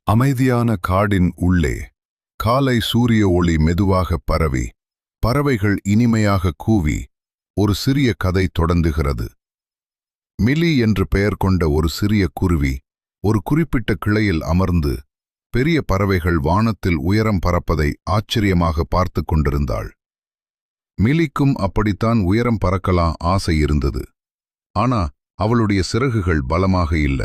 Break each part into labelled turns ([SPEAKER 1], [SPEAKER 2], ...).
[SPEAKER 1] அமைதியான காடின் உள்ளே காலை சூரிய ஒளி மெதுவாக பரவி பறவைகள் இனிமையாக கூவி ஒரு சிறிய கதை தொடங்குகிறது. மிலி என்று பெயர் கொண்ட ஒரு சிறிய குருவி ஒரு குறிப்பிட்ட கிளையில் அமர்ந்து பெரிய பறவைகள் வானத்தில் உயரம் பறப்பதை ஆச்சரியமாக பார்த்து கொண்டிருந்தாள். மிலிக்கும் அப்படித்தான் உயரம் பறக்கலாம் ஆசை இருந்தது. ஆனா அவளுடைய சிறகுகள் பலமாக இல்ல.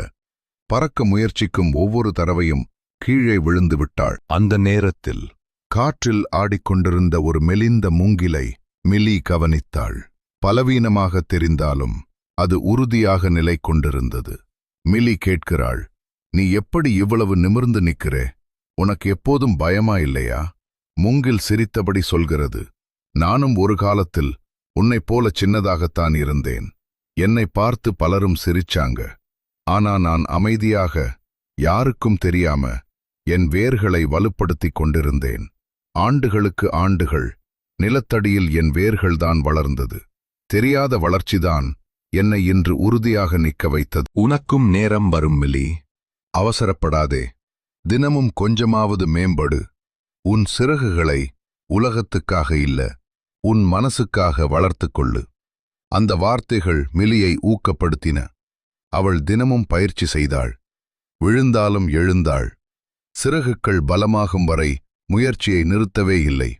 [SPEAKER 1] பறக்க முயற்சிக்கும் ஒவ்வொரு தடவையும் கீழே விழுந்து விட்டாள். அந்த நேரத்தில் காற்றில் ஆடிக்கொண்டிருந்த ஒரு மெலிந்த மூங்கிலை மிலி கவனித்தாள். பலவீனமாக தெரிந்தாலும் அது உறுதியாக நிலை கொண்டிருந்தது. மிலி கேட்கிறாள், நீ எப்படி இவ்வளவு நிமிர்ந்து நிற்கிறே? உனக்கு எப்போதும் பயமா இல்லையா? மூங்கில் சிரித்தபடி சொல்கிறது, நானும் ஒரு காலத்தில் உன்னைப் போல சின்னதாகத்தான் இருந்தேன். என்னை பார்த்து பலரும் சிரிச்சாங்க. ஆனா நான் அமைதியாக யாருக்கும் தெரியாம என் வேர்களை வலுப்படுத்திக் கொண்டிருந்தேன். ஆண்டுகளுக்கு ஆண்டுகள் நிலத்தடியில் என் வேர்கள்தான் வளர்ந்தது. தெரியாத வளர்ச்சிதான் என்னை இன்று உறுதியாக நிற்க வைத்தது. உனக்கும் நேரம் வரும் மிலி. அவசரப்படாதே. தினமும் கொஞ்சமாவது மேம்படு. உன் சிறகுகளை உலகத்துக்காக இல்ல, உன் மனசுக்காக வளர்த்துக் கொள்ளு. அந்த வார்த்தைகள் மிலியை ஊக்கப்படுத்தின. அவள் தினமும் பயிற்சி செய்தாள். விழுந்தாலும் எழுந்தாள். சிறகுகள் பலமாகும் வரை முயற்சியை நிறுத்தவே இல்லை.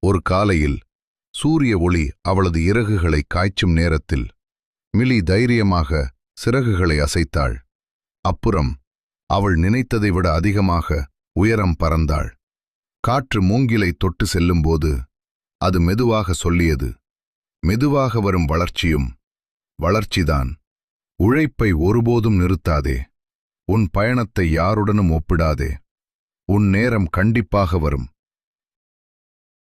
[SPEAKER 1] ஒரு காலையில் சூரிய ஒளி அவளது இறகுகளை காய்ச்சும் நேரத்தில் மிலி தைரியமாக சிறகுகளை அசைத்தாள். அப்புறம் அவள் நினைத்ததை விட அதிகமாக உயரம் பறந்தாள். காற்று மூங்கிலை தொட்டு செல்லும்போது அது மெதுவாக சொல்லியது, மெதுவாக வரும் வளர்ச்சியும் வளர்ச்சிதான். உழைப்பை ஒருபோதும் நிறுத்தாதே. உன் பயணத்தை யாருடனும் ஒப்பிடாதே. உன் நேரம் கண்டிப்பாக வரும்.